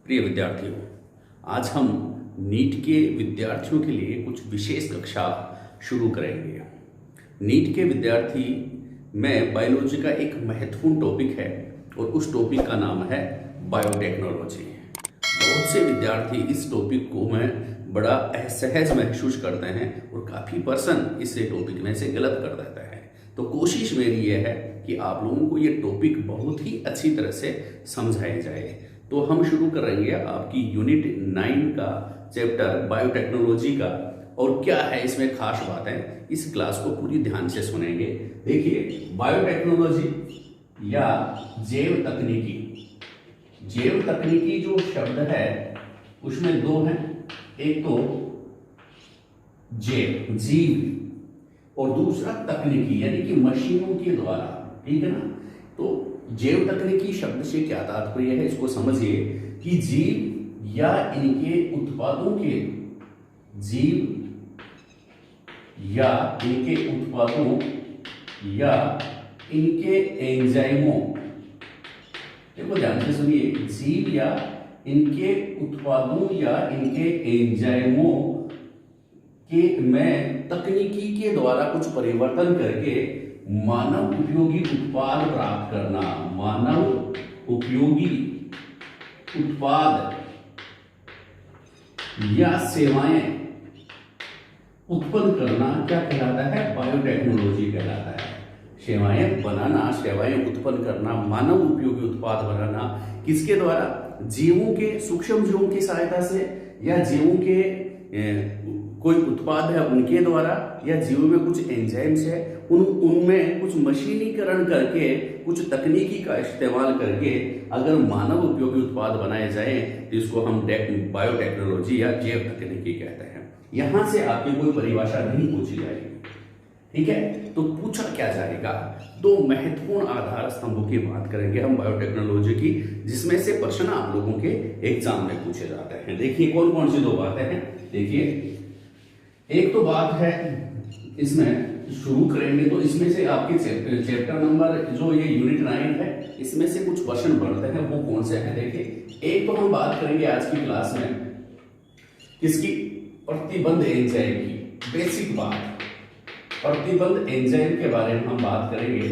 प्रिय विद्यार्थियों, आज हम नीट के विद्यार्थियों के लिए कुछ विशेष कक्षा शुरू करेंगे। नीट के विद्यार्थी में बायोलॉजी का एक महत्वपूर्ण टॉपिक है और उस टॉपिक का नाम है बायोटेक्नोलॉजी। बहुत से विद्यार्थी इस टॉपिक को में बड़ा असहज महसूस करते हैं और काफ़ी पर्सन इस टॉपिक में से गलत कर देते हैं। तो कोशिश मेरी यह है कि आप लोगों को ये टॉपिक बहुत ही अच्छी तरह से समझाया जाए। तो हम शुरू करेंगे आपकी यूनिट 9 का चैप्टर बायोटेक्नोलॉजी का, और क्या है इसमें खास बातें, इस क्लास को पूरी ध्यान से सुनेंगे। देखिए, बायोटेक्नोलॉजी या जैव तकनीकी जो शब्द है उसमें दो हैं, एक तो जीव और दूसरा तकनीकी यानी कि मशीनों के द्वारा, ठीक है ना। तो जैव तकनीकी शब्द से क्या तात्पर्य है, इसको समझिए कि जीव या इनके उत्पादों के एंजाइमों, देखो ध्यान से सुनिए, जीव या इनके उत्पादों या इनके एंजाइमों के में तकनीकी के द्वारा कुछ परिवर्तन करके मानव उपयोगी उत्पाद प्राप्त करना, मानव उपयोगी उत्पाद या सेवाएं उत्पन्न करना क्या कहलाता है, बायोटेक्नोलॉजी कहलाता है। सेवाएं बनाना, सेवाएं उत्पन्न करना, मानव उपयोगी उत्पाद बनाना, किसके द्वारा, जीवों के, सूक्ष्म जीवों की सहायता से, या जीवों के कोई उत्पाद है उनके द्वारा, या जीवों में कुछ एंजाइम्स है उनमें कुछ मशीनीकरण करके, कुछ तकनीकी का इस्तेमाल करके अगर मानव उपयोगी उत्पाद बनाए जाए तो इसको हम बायोटेक्नोलॉजी या जैव तकनीकी कहते हैं। यहां से आपकी कोई परिभाषा नहीं पूछी जाएगी, ठीक है। तो पूछा क्या जाएगा, दो महत्वपूर्ण आधार स्तंभों की बात करेंगे हम बायोटेक्नोलॉजी की, जिसमें से प्रश्न आप लोगों के एग्जाम में पूछे जाते हैं। देखिए कौन कौन सी दो बातें हैं। देखिए, एक तो बात है, इसमें शुरू करेंगे तो इसमें से आपके चैप्टर नंबर जो ये यूनिट 9 है, इसमें से कुछ क्वेश्चन बढ़ते हैं, वो कौन से हैं। देखिए, एक तो हम बात करेंगे आज की क्लास में किसकी, प्रतिबंध एंजाइम की, बेसिक बात, प्रतिबंध एंजाइम के बारे में हम बात करेंगे।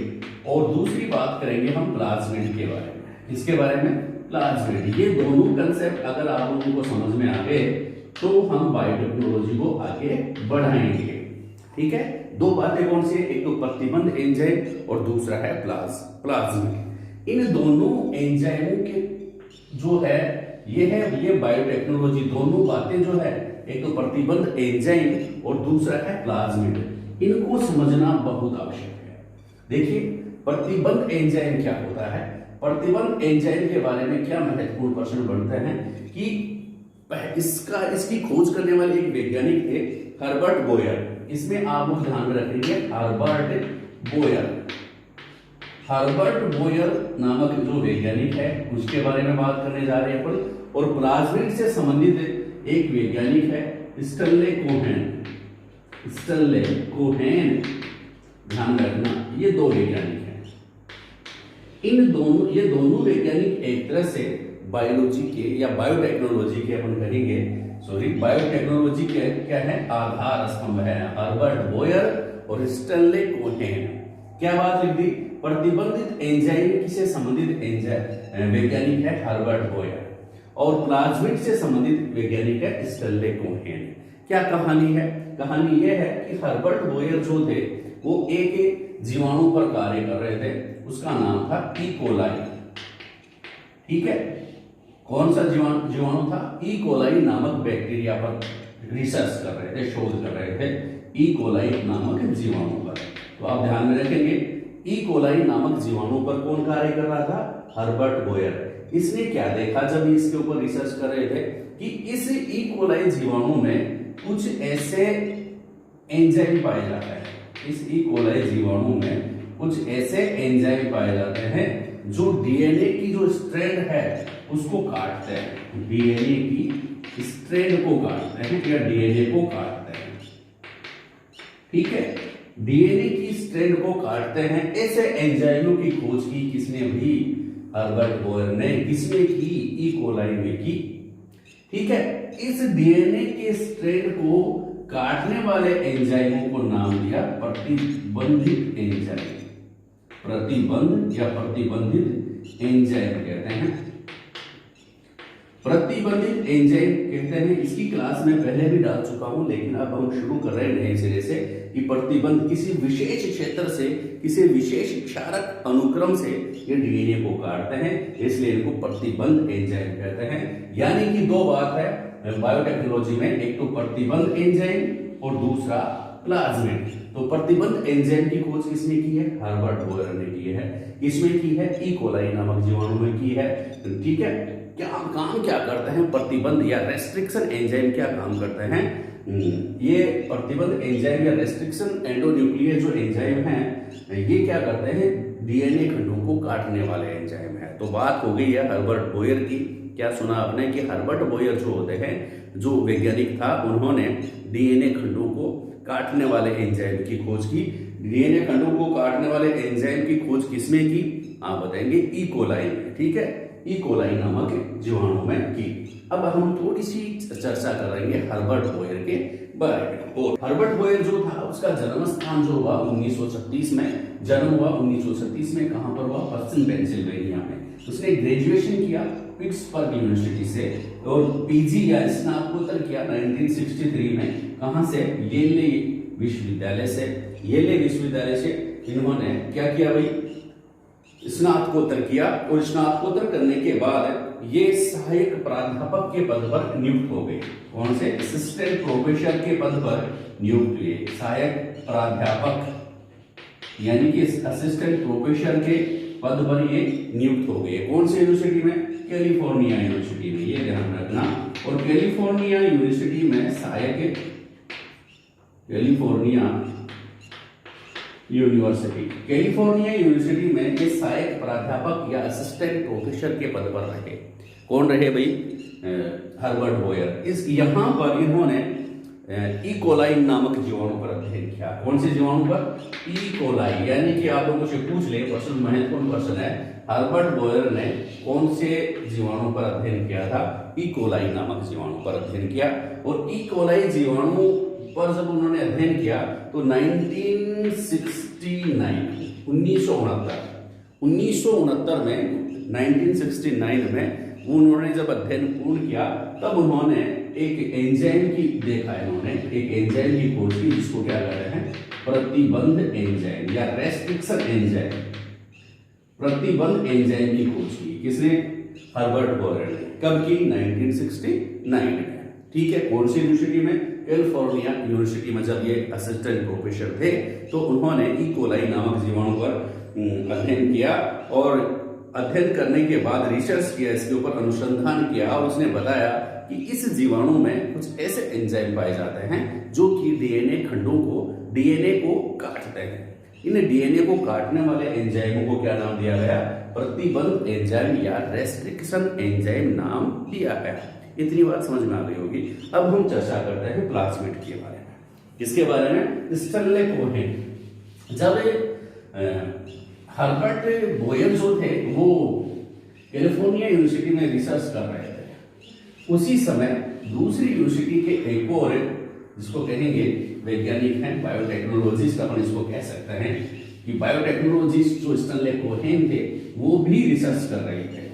और दूसरी बात करेंगे हम प्लाज्मिड के बारे में। किसके बारे में, प्लाज्मिड। ये दोनों कंसेप्ट अगर आप लोगों को समझ में आ गए तो हम बायोटेक्नोलॉजी को आगे बढ़ाएंगे, ठीक है। दो बातें कौन सी है, एक तो प्रतिबंध एंजाइम और दूसरा है प्लाज्मिड। इन दोनों एंजाइमों के जो है ये बायोटेक्नोलॉजी, दोनों बातें जो है, एक तो प्रतिबंध एंजाइम और दूसरा है प्लाज्मिड, इनको समझना बहुत आवश्यक है। देखिए, प्रतिबंध एंजाइम क्या होता है, प्रतिबंध एंजाइम के बारे में क्या महत्वपूर्ण प्रश्न बनते हैं कि इसकी खोज करने वाले एक वैज्ञानिक थे, हर्बर्ट बोयर। इसमें आप लोग ध्यान में रखेंगे, हर्बर्ट बोयर नामक जो वैज्ञानिक है उसके बारे में बात करने जा रहे हैं अपन। और प्लाज्मिड से संबंधित एक वैज्ञानिक है स्टैनले कोहेन, ध्यान रखना, ये दो वैज्ञानिक हैं। ये दोनों वैज्ञानिक एक तरह से बायोलॉजी के या बायोटेक्नोलॉजी के अपन कहेंगे, बायोटेक्नोलॉजी के क्या है, आधार स्तंभ है, हर्बर्ट बोयर और स्टैनले कोहेन। क्या बात लिख दी, प्रतिबंधित एंजाइम से संबंधित वैज्ञानिक है हर्बर्ट बोयर और प्लाज्मिड से संबंधित वैज्ञानिक है स्टैनले कोहेन। क्या कहानी है, कहानी यह है कि हर्बर्ट बोयर जो थे वो एक जीवाणु पर कार्य कर रहे थे, उसका नाम था ई कोलाई, ठीक है। कौन सा जीवाणु था, ई कोलाई नामक बैक्टीरिया पर रिसर्च कर रहे थे, शोध कर रहे थे ई कोलाई नामक जीवाणु पर। तो आप ध्यान में रखेंगे, ई कोलाई नामक जीवाणु पर कौन कार्य कर रहा था, हर्बर्ट बोयर। इसने क्या देखा जब इसके ऊपर रिसर्च कर रहे थे कि इस ई कोलाई जीवाणु में कुछ ऐसे एंजाइम पाए जाते हैं, इस ई कोलाई जीवाणु में कुछ ऐसे एंजाइम पाए जाते हैं जो डीएनए की जो स्ट्रैंड है उसको काटते हैं, डीएनए की स्ट्रैंड को काटते हैं या डीएनए को काटते हैं, ठीक है। डीएनए की स्ट्रैंड को काटते हैं, ऐसे एंजाइमों की खोज की किसने भी, हर्बर्ट बोयर ने। किसने की, ई कोलाई में की। ठीक है, इस डीएनए के स्ट्रैंड को काटने वाले एंजाइमों को नाम दिया प्रतिबंधित एंजाइम। प्रतिबंध या प्रतिबंधित एंजाइम कहते हैं, प्रतिबंधित एंजाइम कहते हैं। इसकी क्लास में पहले भी डाल चुका हूं, लेकिन अब हम शुरू कर रहे हैं नए सिरे से कि प्रतिबंध किसी विशेष क्षेत्र से, किसी विशेष क्षारक अनुक्रम से ये डीएनए को काटते हैं, इसलिए इनको प्रतिबंध एंजाइम कहते हैं। यानी कि दो बात है बायोटेक्नोलॉजी में, एक तो प्रतिबंध एंजाइम और दूसरा प्लाज्मिड। तो प्रतिबंध एंजाइम की खोज किसने की है? हर्बर्ट बोयर ने की है। इसमें की है ई कोलाई नामक जीवाणु में की है। ठीक है, क्या काम क्या करते हैं प्रतिबंध या रेस्ट्रिक्शन एंजाइम, क्या काम करते हैं? ये प्रतिबंध एंजाइम या रेस्ट्रिक्शन एंडोन्यूक्लियर जो एंजाइम हैं, ये क्या करते हैं? डीएनए खंडों को काटने वाले एंजाइम है। तो बात हो गई है हर्बर्ट बोयर की। क्या सुना आपने कि हर्बर्ट बोयर जो होते हैं, जो वैज्ञानिक था, उन्होंने डीएनए खंडों को काटने वाले एंजाइम की खोज की। डीएनए खंडों को काटने वाले एंजाइम की खोज किसमें की? आप बताएंगे ई कोलाई में। ठीक है, ई कोलाई नामक जीवाणु में की। अब हम थोड़ी सी चर्चा करेंगे हर्बर्ट बोयर के बारे में। और हर्बर्ट बोयर जो था, उसका जन्म स्थान जो हुआ 1936 में, जन्म हुआ 1936 में। कहां पर हुआ? पश्चिम पेंसिल्वेनिया में। उसने ग्रेजुएशन किया पिट्सबर्ग यूनिवर्सिटी से और पीजी या स्नातकोत्तर किया 1963 में। कहां से? येले विश्वविद्यालय से। येले विश्वविद्यालय से इन्होंने क्या किया भाई? स्नातकोत्तर किया और स्नातकोत्तर करने के बाद ये सहायक प्राध्यापक के पद पर नियुक्त हो गए। कौन से? असिस्टेंट प्रोफेसर के पद पर नियुक्त हुए। सहायक प्राध्यापक यानी कि असिस्टेंट प्रोफेसर के पद पर ये नियुक्त हो गए। कौन से यूनिवर्सिटी में? कैलिफोर्निया यूनिवर्सिटी में, ये ध्यान रखना। और कैलिफोर्निया यूनिवर्सिटी में सहायक, कैलिफोर्निया यूनिवर्सिटी में ये सहायक प्राध्यापक या असिस्टेंट प्रोफेसर के पद पर रहे। कौन रहे भाई? हर्बर्ट बोयर। इस यहां पर इन्होंने ई कोलाई नामक जीवाणु पर अध्ययन किया। कौन से जीवाणु पर? E coli. यानी कि आप लोगों से पूछ ले, प्रश्न महत्वपूर्ण प्रश्न है, हर्बर्ट बोयर ने कौन से जीवाणु पर अध्ययन किया था? ई कोलाई नामक जीवाणु पर अध्ययन किया। और ई कोलाई जीवाणु पर जब उन्होंने अध्ययन किया तो 1969 में उन्होंने जब अध्ययन पूर्ण किया, तब उन्होंने एक एंजाइम की देखा, इन्होंने एक एंजाइम की खोज की, जिसको क्या कहते हैं? प्रतिबंध एंजाइम या रेस्ट्रिक्शन एंजाइम। प्रतिबंध एंजाइम की खोज की किसने? हर्बर्ट बोयर ने। कब की? 1969 में। ठीक है, कौन सी यूनिवर्सिटी में? कैलिफोर्निया यूनिवर्सिटी में। जब ये असिस्टेंट प्रोफेसर थे तो उन्होंने ई कोलाई नामक जीवाणु पर अध्ययन किया और अध्ययन करने के बाद रिसर्च किया, इसके ऊपर अनुसंधान किया और उसने बताया कि इस जीवाणु में कुछ ऐसे एंजाइम पाए जाते हैं जो कि डीएनए खंडों को, डीएनए को काटते हैं। इन डीएनए को काटने वाले एंजाइमों को क्या नाम दिया गया? प्रतिबंध एंजाइम या रेस्ट्रिक्शन एंजाइम नाम दिया गया। इतनी बात समझ में आ गई होगी। अब हम चर्चा करते हैं प्लाज्मिड के बारे में। किसके बारे में? Stanley Cohen. जब हर्बर्ट बोयर जो थे वो कैलिफोर्निया यूनिवर्सिटी में रिसर्च कर रहे थे, उसी समय दूसरी यूनिवर्सिटी के एक और, जिसको कहेंगे वैज्ञानिक हैं, बायोटेक्नोलॉजिस्ट अपन इसको कह सकते हैं कि बायोटेक्नोलॉजिस्ट जो स्टैनले कोहेन थे वो भी रिसर्च कर रहे थे।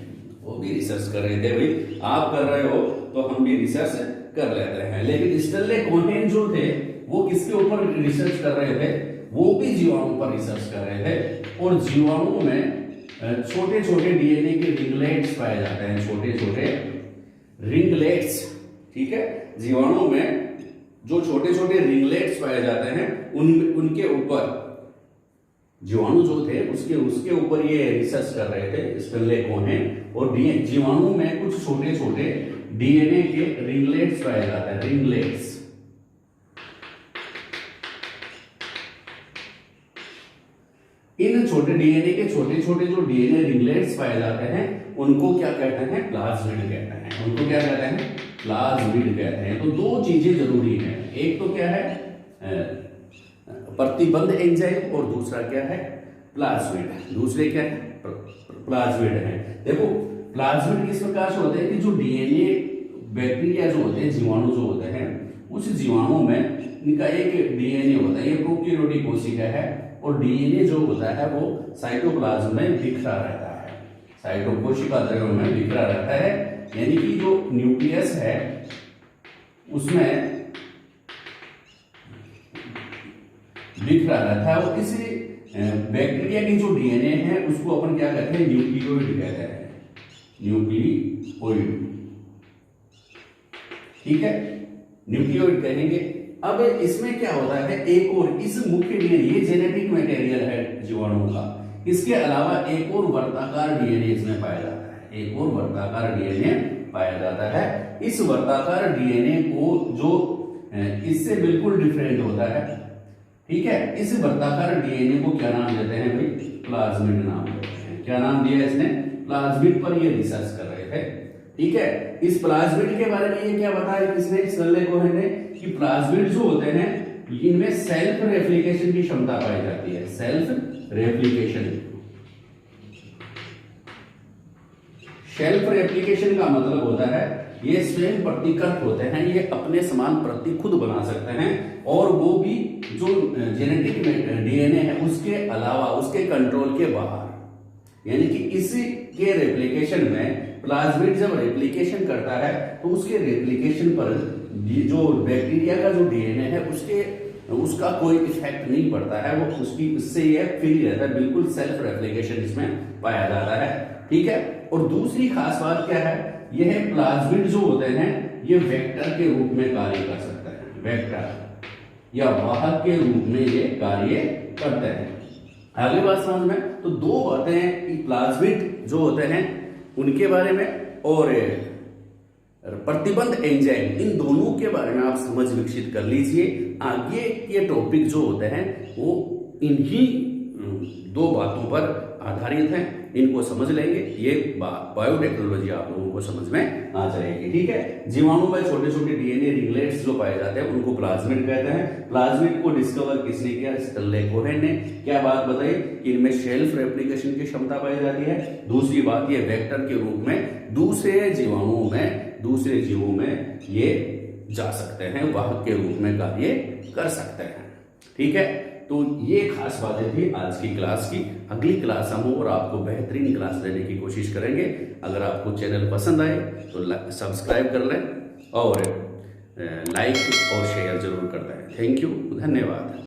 भाई आप कर रहे हो तो हम भी रिसर्च कर लेते हैं। लेकिन स्टैनले कोहेन जो थे वो किसके ऊपर रिसर्च कर रहे थे? वो भी जीवाणु पर रिसर्च कर रहे थे। और जीवाणु में छोटे छोटे डीएनए के रिंगलेट्स पाए जाते हैं, छोटे छोटे रिंगलेट्स। ठीक है, जीवाणु में जो छोटे छोटे रिंगलेट्स पाए जाते हैं उनके ऊपर जीवाणु जो थे उसके ऊपर ये रिसर्च कर रहे थे स्टैनले कोहेन। और जीवाणु में कुछ छोटे छोटे डीएनए के रिंगलेट्स पाए जाते हैं, रिंगलेट्स। इन छोटे डीएनए के छोटे छोटे जो डीएनए रिंगलेट्स पाए जाते हैं उनको क्या कहते हैं? प्लाज्मिड कहते हैं। उनको क्या कहते हैं? प्लाज्मिड कहते हैं। तो दो चीजें जरूरी हैं, एक तो क्या है? प्रतिबंध एंजाइम और दूसरा क्या है? प्लाज्मिड। दूसरे क्या है? प्लाज्मिड है। देखो प्लाज्मिड किस प्रकार से होते हैं कि जो डीएनए बैक्टीरिया जो होते हैं, जीवाणु जो होते हैं, उस जीवाणु में इनका एक डीएनए होता है, ये प्रोकैरियोटिक कोशिका है, और डीएनए जो होता है वो साइटोप्लाज्म में बिखरा रहता है, साइटोकोशिका द्रव्य में बिखरा रहता है, यानी कि जो न्यूक्लियस है उसमें बिखरा रहता है। और इस बैक्टीरिया की जो डीएनए है उसको अपन क्या कहते हैं, न्यूक्लियोइड कहते हैं, न्यूक्लियोइड, ठीक है, न्यूक्लियोइड कहेंगे। अब इसमें क्या होता है, एक और इस मुख्य डीएनए, ये जेनेटिक मटेरियल है जीवाणुओं का, इसके अलावा एक और वर्ताकार डीएनए इसमें पाया जाता है, एक और वर्ताकार डीएनए पाया जाता है। इस वर्ताकार डीएनए को जो इससे बिल्कुल डिफरेंट होता है, ठीक है, इस वर्ताकार डीएनए को क्या नाम देते हैं भाई, प्लाज्मिड नाम देते हैं। क्या नाम दिया इसने, प्लाज्मिड पर ये रिसर्च कर रहे थे, ठीक है। इस प्लाज्मिड के बारे में ये क्या बताया किसने, स्कर्ले कोहेन ने, कि प्लाज्मिड जो होते हैं इनमें सेल्फ रेप्लिकेशन की क्षमता पाई जाती है, सेल्फ रेप्लिकेशन। सेल्फ रेप्लिकेशन का मतलब होता है ये स्वयं प्रतिकृत होते हैं, ये अपने समान प्रति खुद बना सकते हैं, और वो भी जो जेनेटिक डीएनए है उसके अलावा, उसके कंट्रोल के बाहर। यानी कि इसी के रेप्लिकेशन में प्लाज्मिड जब रेप्लिकेशन करता है तो उसके रेप्लिकेशन पर जो बैक्टीरिया का जो डीएनए है उसका कोई इफेक्ट नहीं पड़ता है, वो उसकी उससे ये फ्री रहता है, बिल्कुल सेल्फ रेप्लिकेशन इसमें पाया जाता है, ठीक है। और दूसरी खास बात क्या है, यह है प्लाज्मिड जो होते हैं ये वेक्टर के रूप में कार्य कर सकते हैं, वेक्टर या वाहक के रूप में ये कार्य करते हैं। आगे बात समझ में, तो दो बातें हैं कि प्लाज्मिड जो होते हैं उनके बारे में और प्रतिबंध एंजाइम, इन दोनों के बारे में आप समझ विकसित कर लीजिए। आगे के टॉपिक जो होते हैं वो इन्हीं दो बातों पर आधारित हैं, इनको समझ लेंगे, ये बायोटेक्नोलॉजी आप लोगों को समझ में आ जाएगी, ठीक है। जीवाणु में छोटे छोटे डीएनए रिंगलेट्स जो पाए जाते हैं उनको प्लाज्मिड कहते हैं। प्लाज्मिड को डिस्कवर किसने किया, स्कर्ले कोहेन ने। क्या बात बताई कि इनमें सेल्फ रेप्लिकेशन की क्षमता पाई जाती है। दूसरी बात, ये वेक्टर के रूप में दूसरे जीवों में ये जा सकते हैं, वाहक के रूप में कार्य कर सकते हैं, ठीक है। तो ये खास बातें थी आज की क्लास की। अगली क्लास हम और आपको बेहतरीन क्लास देने की कोशिश करेंगे। अगर आपको चैनल पसंद आए तो सब्सक्राइब कर लें और लाइक और शेयर जरूर कर दें। थैंक यू, धन्यवाद।